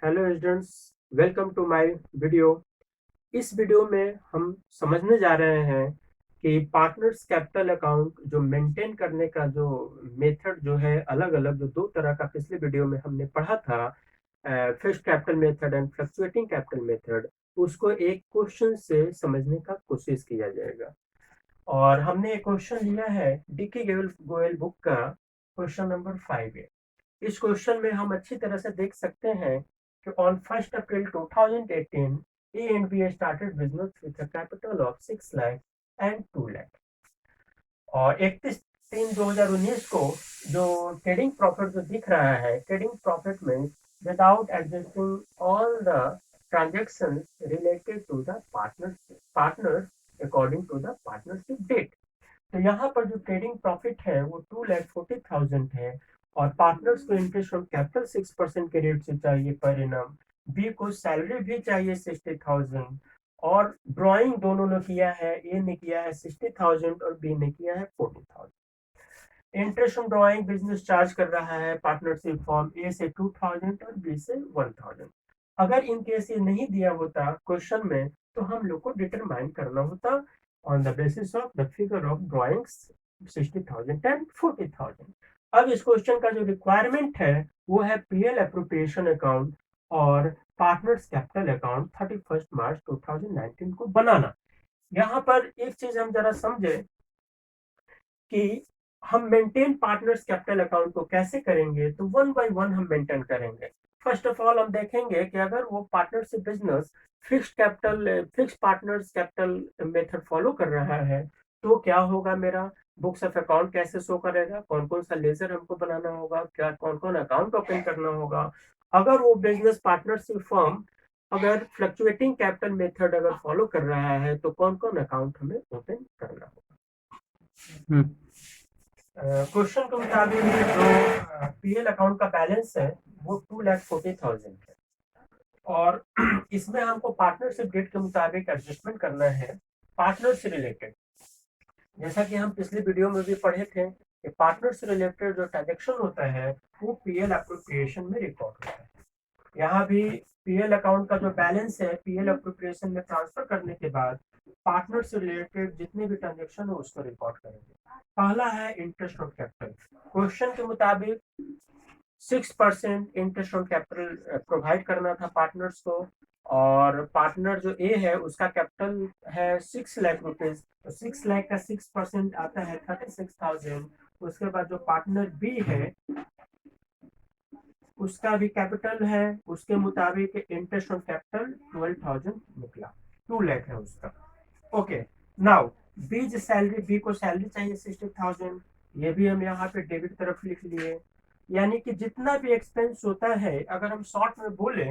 Hello students, welcome to my video. इस video में हम समझने जा रहे हैं कि पार्टनर्स कैपिटल अकाउंट जो मेंटेन करने का जो मेथड जो है, अलग अलग जो दो तरह का पिछले वीडियो में हमने पढ़ा था, fixed capital method and fluctuating capital method, उसको एक क्वेश्चन से समझने का कोशिश किया जाएगा। और हमने एक क्वेश्चन लिया है डीके गोयल गोयल बुक का, क्वेश्चन नंबर 5 है। इस क्वेश्चन में हम अच्छी तरह से देख सकते हैं कि on 1 April 2018 A and be started business with a capital of 6 lakh and 2 lakh. और 31/3/2019 को जो ट्रेडिंग प्रॉफिट जो दिख रहा है, ट्रेडिंग प्रॉफिट में without adjusting all the transaction related to the partners according to the partnership deed. तो यहाँ पर जो ट्रेडिंग प्रॉफिट है वो 2,40,000 है। और पार्टनर्स को इंटरेस्ट ऑन कैपिटल 6% के रेट से चाहिए पर एनम। बी को सैलरी भी चाहिए 60,000। और ड्राइंग दोनों ने किया है, ए ने किया है 60,000 और बी ने किया है 40,000। Interest on drawing business charge कर रहा है पार्टनरशिप फॉर्म ए से 2,000 और बी से 1,000। अगर इन केस ये नहीं दिया होता क्वेश्चन में तो हम लोग को डिटरमाइन करना होता on the basis of the figure of drawings 60,000 and 40,000। अब इस क्वेश्चन का जो रिक्वायरमेंट है वो है पीएल अप्रोप्रिएशन अकाउंट और पार्टनर्स कैपिटल अकाउंट 31 मार्च 2019 को बनाना। यहाँ पर एक चीज हम जरा समझे कि हम मेंटेन पार्टनर्स कैपिटल अकाउंट को कैसे करेंगे, तो वन बाय वन हम मेंटेन करेंगे। फर्स्ट ऑफ ऑल हम देखेंगे कि अगर वो partnership business fix partners capital method follow कर रहा है तो क्या होगा, मेरा बुक्स ऑफ अकाउंट कैसे शो करेगा, कौन कौन सा लेजर हमको बनाना होगा, क्या कौन कौन अकाउंट ओपन करना होगा। अगर वो बिजनेस पार्टनरशिप फर्म अगर फ्लक्चुएटिंग कैपिटल मेथड अगर फॉलो कर रहा है तो कौन कौन अकाउंट हमें ओपन करना होगा। क्वेश्चन के मुताबिक जो पीएल अकाउंट का बैलेंस है वो 2,40,000 है। और इसमें हमको पार्टनरशिप डेट के मुताबिक एडजस्टमेंट करना है पार्टनर से रिलेटेड। जैसा कि हम पिछले वीडियो में भी पढ़े थे कि पार्टनर से रिलेटेड जो ट्रांजेक्शन होता है वो पीएल अप्रोप्रिएशन में रिकॉर्ड होता है। यहाँ भी पीएल अकाउंट का जो बैलेंस है पीएल अप्रोप्रिएशन में ट्रांसफर करने के बाद पार्टनर से रिलेटेड जितने भी ट्रांजेक्शन है उसको रिकॉर्ड करेंगे। पहला है इंटरेस्ट ऑन कैपिटल। क्वेश्चन के मुताबिक 6% इंटरेस्ट ऑन कैपिटल प्रोवाइड करना था पार्टनर्स को। और पार्टनर जो ए है उसका कैपिटल है 6 लाख रुपीज, तो 6 लाख का 6% आता है 36,000। उसके बाद जो पार्टनर बी है उसका भी कैपिटल है, उसके मुताबिक इंटरेस्ट ऑन कैपिटल 12,000 निकला, 2 लाख है उसका। ओके, नाउ बीज सैलरी, बी को सैलरी चाहिए 60,000, ये भी हम यहाँ पे डेबिट तरफ लिख लिए। यानी कि जितना भी एक्सपेंस होता है अगर हम शॉर्ट में बोले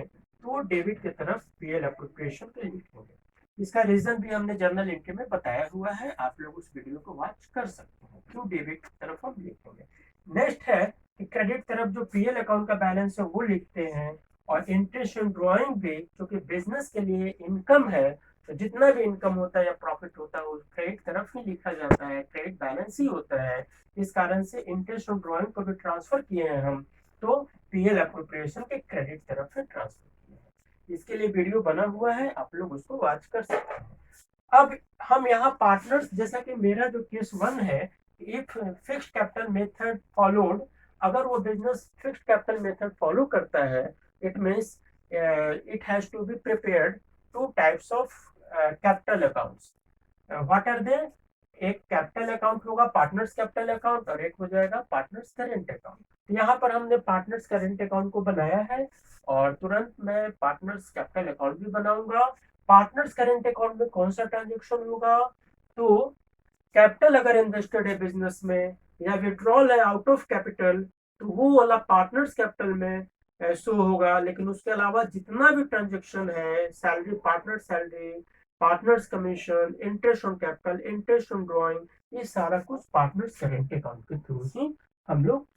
तो वो डेबिट की तरफ पीएल अप्रोप्रिएशन पे लिखेंगे। इसका रीजन भी हमने जर्नल एंट्री में बताया हुआ है, आप लोग उस वीडियो को वॉच कर सकते हैं क्यों डेबिट की तरफ हम लिखेंगे। नेक्स्ट है कि क्रेडिट तरफ जो पीएल अकाउंट का बैलेंस है वो लिखते हैं। और इंटरेस्ट ऑन ड्रॉइंग भी, क्योंकि बिजनेस के लिए इनकम है तो जितना भी इनकम होता है या प्रॉफिट होता है वो क्रेडिट तरफ ही लिखा जाता है, क्रेडिट बैलेंस ही होता है। इस कारण से इंटरेस्ट ऑन ड्रॉइंग को भी ट्रांसफर किए हैं हम, तो पीएल अप्रोप्रिएशन के क्रेडिट तरफ से ट्रांसफर किए हैं। इसके लिए वीडियो बना हुआ है, आप लोग उसको वॉच कर सकते हैं। अब हम यहाँ पार्टनर्स, जैसा कि मेरा जो केस 1 है, if fixed capital method followed, अगर वो business fixed capital method follow करता है it means it has to be prepared two types of capital accounts. What are they? एक कैपिटल अकाउंट होगा पार्टनर्स कैपिटल अकाउंट और एक हो जाएगा पार्टनर्स करेंट अकाउंट। तो यहाँ पर हमने पार्टनर्स करेंट अकाउंट को बनाया है और तुरंत मैं पार्टनर्स कैपिटल अकाउंट भी बनाऊंगा। पार्टनर्स करेंट अकाउंट में कौन सा ट्रांजेक्शन होगा, तो कैपिटल अगर इन्वेस्टेड है बिजनेस में या विड्रॉल है आउट ऑफ कैपिटल तो वो वाला पार्टनर्स कैपिटल में शो होगा। लेकिन उसके अलावा जितना भी ट्रांजेक्शन है, salary, partner salary, partners commission, interest on capital, interest on drawing, ये सारा कुछ पार्टनर्स करेंट अकाउंट के थ्रू ही हम लोग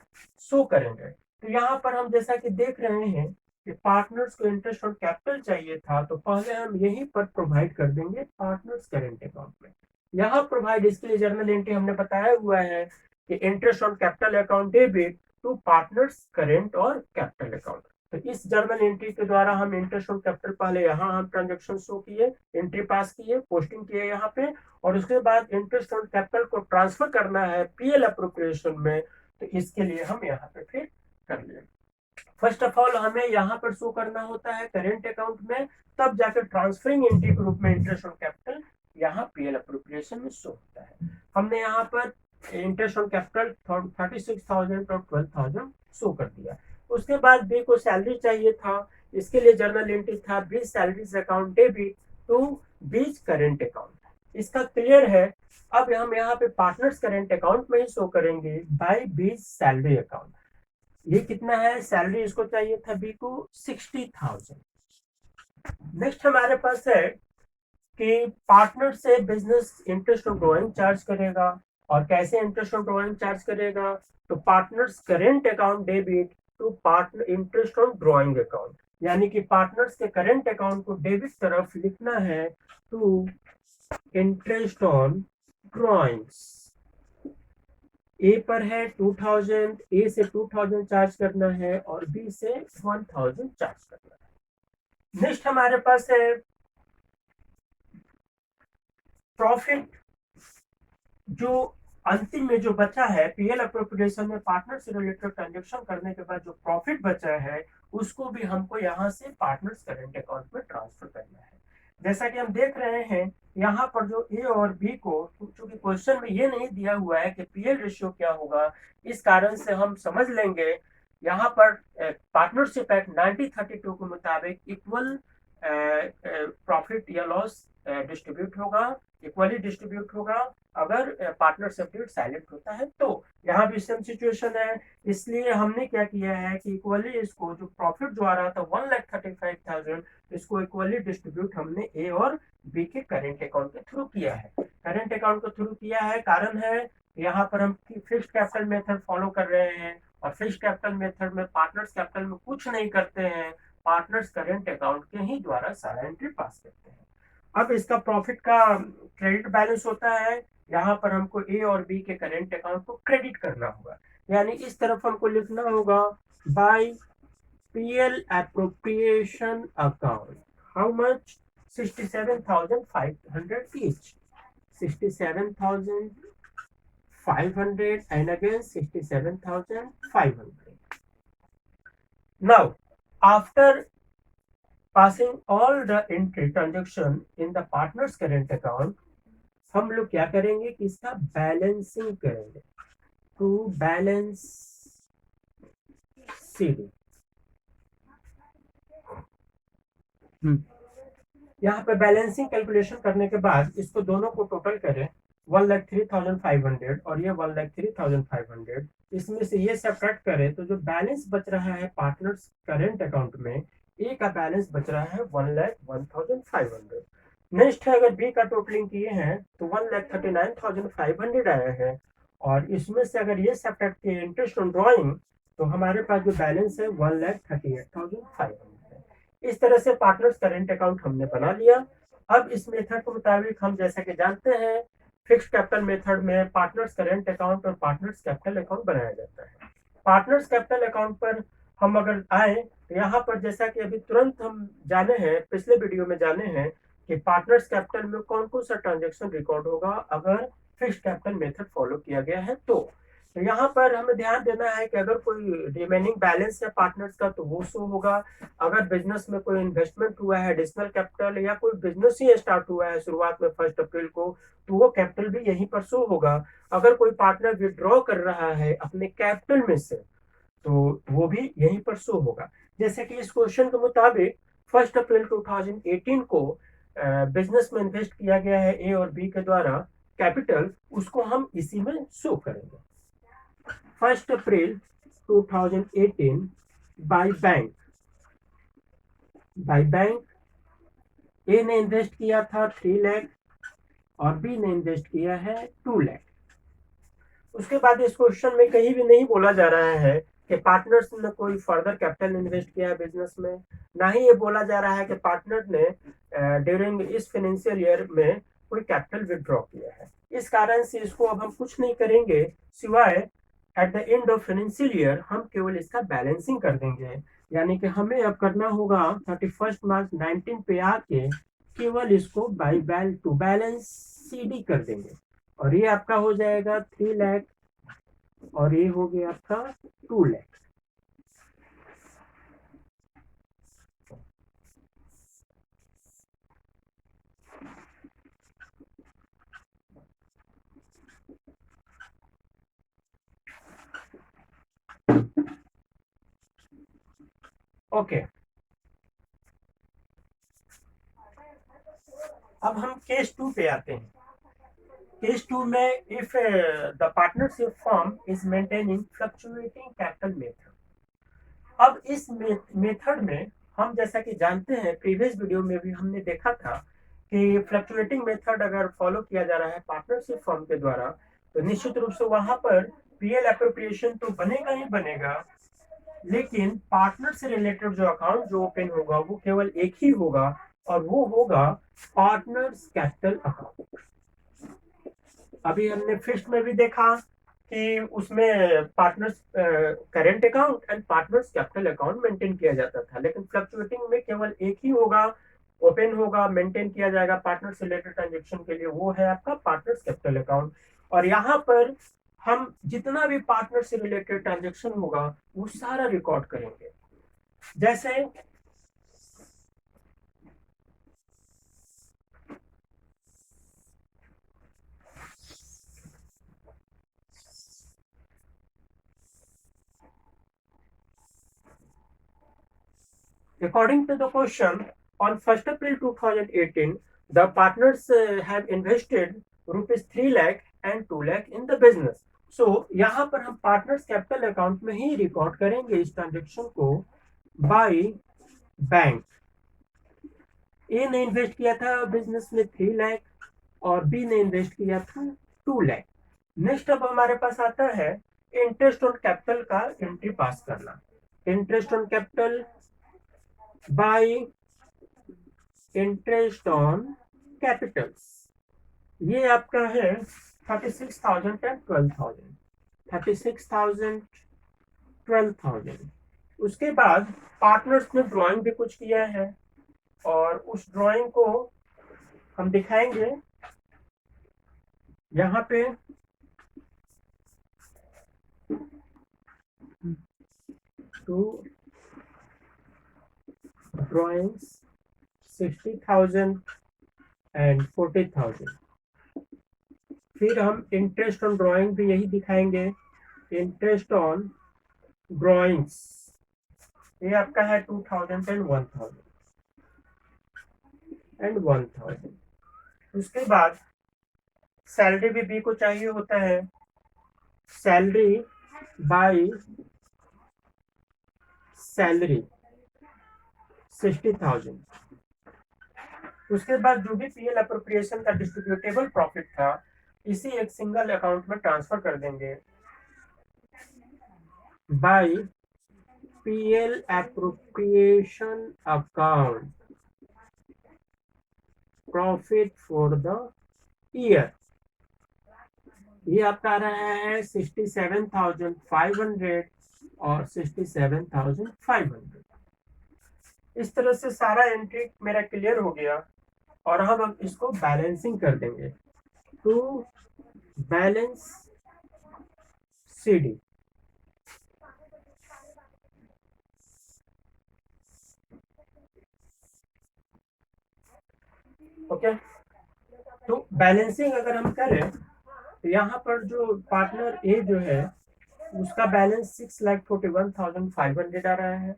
शो करेंगे। तो यहाँ पर हम जैसा कि देख रहे हैं कि पार्टनर्स को इंटरेस्ट ऑन कैपिटल चाहिए था तो पहले हम यहीं पर प्रोवाइड कर देंगे पार्टनर्स करेंट अकाउंट में। यहाँ प्रोवाइड, इसके लिए जर्नल एंट्री हमने बताया हुआ है कि interest on capital account debit to partners current और कैपिटल अकाउंट। तो इस जर्नल एंट्री के द्वारा हम इंटरेस्ट ऑन कैपिटल, पहले यहाँ हम ट्रांजेक्शन शो किए, एंट्री पास किए, पोस्टिंग किए यहाँ पे, और उसके बाद इंटरेस्ट ऑन कैपिटल को ट्रांसफर करना है पीएल अप्रोप्रिएशन में, तो इसके लिए हम यहाँ पे फिर कर लिए। फर्स्ट ऑफ ऑल हमें यहाँ पर शो करना होता है करेंट अकाउंट में, तब जाकर ट्रांसफरिंग एंट्री के रूप में इंटरेस्ट ऑन कैपिटल यहाँ पीएल अप्रोप्रिएशन में शो होता है। हमने यहाँ पर इंटरेस्ट ऑन कैपिटल 36,000 और 12,000 शो कर दिया। उसके बाद बी को सैलरी चाहिए था, इसके लिए जर्नल एंट्री था B salaries account debit to B's current account. इसका क्लियर है। अब हम यहाँ पे पार्टनर्स करेंट अकाउंट में ही शो करेंगे बाय बीज सैलरी अकाउंट। ये कितना है, सैलरी इसको चाहिए था बी को 60,000। नेक्स्ट हमारे पास है कि पार्टनर से business interest on drawing charge करेगा, और कैसे इंटरेस्ट ऑन ड्रॉइंग चार्ज करेगा, तो partners current account debit to partner interest on drawing account, यानी कि पार्टनर्स के करेंट अकाउंट को डेबिट तरफ लिखना है टू इंटरेस्ट ऑन ड्रॉइंग्स। ए पर है 2000, ए से 2000 चार्ज करना है और बी से 1000 चार्ज करना है। नेक्स्ट हमारे पास है प्रॉफिट, जो अंतिम में जो बचा है पीएल अप्रोप्रिएशन में पार्टनर से रिलेटेड ट्रांजेक्शन करने के बाद जो प्रॉफिट बचा है उसको भी हमको यहाँ से पार्टनर्स करेंट अकाउंट में ट्रांसफर करना है। जैसा कि हम देख रहे हैं यहाँ पर जो ए और बी को, चूंकि क्वेश्चन में ये नहीं दिया हुआ है कि पीएल रेशियो क्या होगा, इस कारण से हम समझ लेंगे यहाँ पर पार्टनरशिप एक्ट 1932 के मुताबिक इक्वल प्रॉफिट या लॉस डिस्ट्रीब्यूट होगा, इक्वली डिस्ट्रीब्यूट होगा अगर पार्टनरशिप डेट साइलेंट होता है। तो यहाँ भी सेम सिचुएशन है, इसलिए हमने क्या किया है कि इक्वली इसको जो प्रॉफिट जो आ रहा था 1,35,000, इसको इक्वली डिस्ट्रीब्यूट हमने ए और बी के करेंट अकाउंट के थ्रू किया है। करेंट अकाउंट के थ्रू किया है, कारण है यहाँ पर हम फिक्स्ड कैपिटल मेथड फॉलो कर रहे हैं, और फिक्स्ड कैपिटल मेथड में पार्टनर्स कैपिटल में कुछ नहीं करते हैं, पार्टनर्स करेंट अकाउंट के ही द्वारा सारा एंट्री पास करते हैं। अब इसका प्रॉफिट का क्रेडिट बैलेंस होता है, यहाँ पर हमको ए और बी के करेंट अकाउंट को क्रेडिट करना होगा, यानी इस तरफ हमको लिखना होगा by P L appropriation account how much 67,500 each, 67,500 and again 67,500. Now after passing all the entry transaction in the partners current account, हम लोग क्या करेंगे कि इसका बैलेंसिंग करेंगे टू बैलेंस सीडी। यहाँ पे बैलेंसिंग कैलकुलेशन करने के बाद इसको दोनों को टोटल करें 1,03,500 और ये 1,03,500, इसमें से ये सब्ट्रैक्ट करें तो जो बैलेंस बच रहा है पार्टनर्स करेंट अकाउंट में, ए का बैलेंस बच रहा है 1,01,500। नेक्स्ट है अगर बी का टोटलिंग किए हैं तो 1,39,500 आया है, और इसमें से अगर ये सब्ट्रैक्ट किए इंटरेस्ट ऑन ड्रॉइंग तो हमारे पास जो बैलेंस है 1,38,500। इस तरह से पार्टनर्स करेंट अकाउंट हमने बना लिया। अब इस मेथड के मुताबिक हम जैसा कि जानते हैं फिक्स्ड कैपिटल मेथड में पार्टनर्स करेंट अकाउंट और पार्टनर्स कैपिटल अकाउंट बनाया जाता है। पार्टनर्स कैपिटल अकाउंट पर हम अगर आए तो यहाँ पर जैसा कि अभी तुरंत हम जाने हैं, पिछले वीडियो में जाने हैं कि पार्टनर्स कैपिटल में कौन कौन सा ट्रांजेक्शन रिकॉर्ड होगा अगर फिक्स्ड कैपिटल मेथड फॉलो किया गया है। तो यहाँ पर हमें ध्यान देना है कि अगर कोई रिमेनिंग बैलेंस है पार्टनर्स का तो वो शो होगा, अगर बिजनेस में कोई इन्वेस्टमेंट हुआ है एडिशनल कैपिटल या कोई बिजनेस ही स्टार्ट हुआ है शुरुआत में 1 अप्रैल को तो वो कैपिटल भी यहीं पर शो होगा। अगर कोई पार्टनर विड्रॉ कर रहा है अपने कैपिटल में से तो वो भी यहीं पर शो होगा। जैसे कि इस क्वेश्चन के मुताबिक 1 अप्रैल 2018 को बिजनेस में इन्वेस्ट किया गया है ए और बी के द्वारा कैपिटल, उसको हम इसी में शो करेंगे। 1 अप्रैल 2018 बाय बैंक, ए ने इन्वेस्ट किया था 3 लाख और बी ने इन्वेस्ट किया है 2 लाख। उसके बाद इस क्वेश्चन में कहीं भी नहीं बोला जा रहा है कि पार्टनर्स ने कोई फर्दर कैपिटल इन्वेस्ट किया है बिजनेस में, ना ही ये बोला जा रहा है कि पार्टनर ने ड्यूरिंग इस फाइनेंशियल ईयर में कोई कैपिटल विड्रॉ किया है। इस कारण से इसको अब हम कुछ नहीं करेंगे सिवाय at the end of financial year हम केवल इसका बैलेंसिंग कर देंगे यानी कि हमें अब करना होगा 31 मार्च 19 पे आके केवल इसको बाई टू बैलेंस CD कर देंगे, और ये आपका हो जाएगा 3 लाख, और ये हो गया आपका 2 लाख। ओके, अब हम केस 2 पे आते हैं। केस 2 में if the partnership firm is maintaining fluctuating capital method. अब इस मेथड में हम, जैसा कि जानते हैं, प्रीवियस वीडियो में भी हमने देखा था कि फ्लक्चुएटिंग मेथड अगर फॉलो किया जा रहा है पार्टनरशिप फर्म के द्वारा, तो निश्चित रूप से वहां पर पीएल एप्रोप्रिएशन तो बनेगा ही बनेगा, लेकिन पार्टनर से रिलेटेड जो अकाउंट जो ओपन होगा वो केवल एक ही होगा, और वो होगा पार्टनर्स कैपिटल अकाउंट। अभी हमने फिफ्थ में भी देखा कि उसमें partners current account and partners capital account maintain किया जाता था, लेकिन फ्लक्चुएटिंग में केवल एक ही होगा, ओपन होगा, मेंटेन किया जाएगा पार्टनर से रिलेटेड ट्रांजेक्शन के लिए, वो है आपका पार्टनर्स कैपिटल अकाउंट। और यहाँ पर हम जितना भी पार्टनर से रिलेटेड ट्रांजेक्शन होगा वो सारा रिकॉर्ड करेंगे। जैसे according to the question, on 1st April 2018, the partners have invested rupees 3 lakh and 2 lakh in the business. So यहाँ पर हम पार्टनर्स कैपिटल अकाउंट में ही रिकॉर्ड करेंगे इस ट्रांजेक्शन को बाय बैंक। ए ने इन्वेस्ट किया था बिजनेस में 3 लाख, और बी ने इन्वेस्ट किया था 2 लाख। नेक्स्ट अब हमारे पास आता है इंटरेस्ट ऑन कैपिटल का एंट्री पास करना। Interest on capital by interest on Capitals, ये आपका है 36,000 एंड 12,000, 36,000 12,000। उसके बाद पार्टनर्स ने ड्राइंग भी कुछ किया है, और उस ड्राइंग को हम दिखाएंगे यहाँ पे। To drawings 60,000 and 40,000। फिर हम इंटरेस्ट ऑन ड्राइंग भी यही दिखाएंगे, इंटरेस्ट ऑन ड्राइंग्स, ये आपका है 2,000 एंड 1,000 एंड 1,000। उसके बाद सैलरी भी बी को चाहिए होता है, सैलरी बाय सैलरी 60,000। उसके बाद जो भी पीएल अप्रोप्रिएशन का डिस्ट्रीब्यूटेबल प्रॉफिट था इसी एक सिंगल अकाउंट में ट्रांसफर कर देंगे by P L appropriation account profit for the year. ये आपका आ रहा है 67,500 और 67,500। इस तरह से सारा एंट्री मेरा क्लियर हो गया, और हम इसको बैलेंसिंग कर देंगे टू बैलेंस CD। ओके, तो बैलेंसिंग अगर हम करें तो यहाँ पर जो पार्टनर ए जो है उसका बैलेंस 6,41,500 आ रहा है,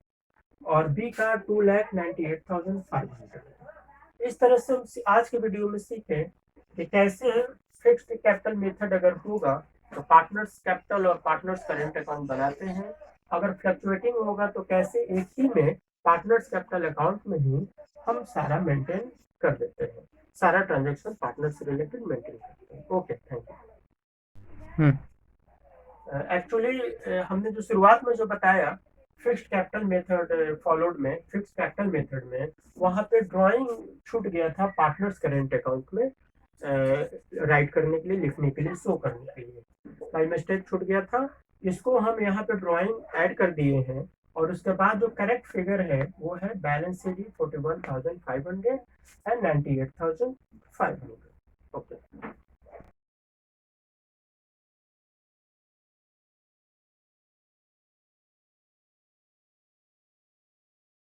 और बी का 2,98,500। इस तरह से हम आज के वीडियो में सीखे कि कैसे फिक्स्ड कैपिटल मेथड अगर होगा तो पार्टनर्स कैपिटल और पार्टनर्स करेंट अकाउंट बनाते हैं, अगर फ्लक्चुएटिंग होगा तो कैसे एक ही में पार्टनर्स कैपिटल अकाउंट में ही हम सारा मेंटेन कर देते हैं, सारा ट्रांजेक्शन पार्टनर से रिलेटेड मेंटेन करते हैं। Okay, thank you. एक्चुअली हमने जो शुरुआत में जो बताया फिक्स्ड कैपिटल मेथड फॉलोड में, फिक्स्ड कैपिटल मेथड में वहां पे ड्राइंग छूट गया था पार्टनर्स करेंट अकाउंट में राइट करने के लिए, लिखने के लिए, शो करने के लिए बाई मिस्टेक छूट गया था। इसको हम यहाँ पे ड्राइंग ऐड कर दिए हैं और उसके बाद जो करेक्ट फिगर है वो है बैलेंस शीट 41,500 एंड 98,500। ओके।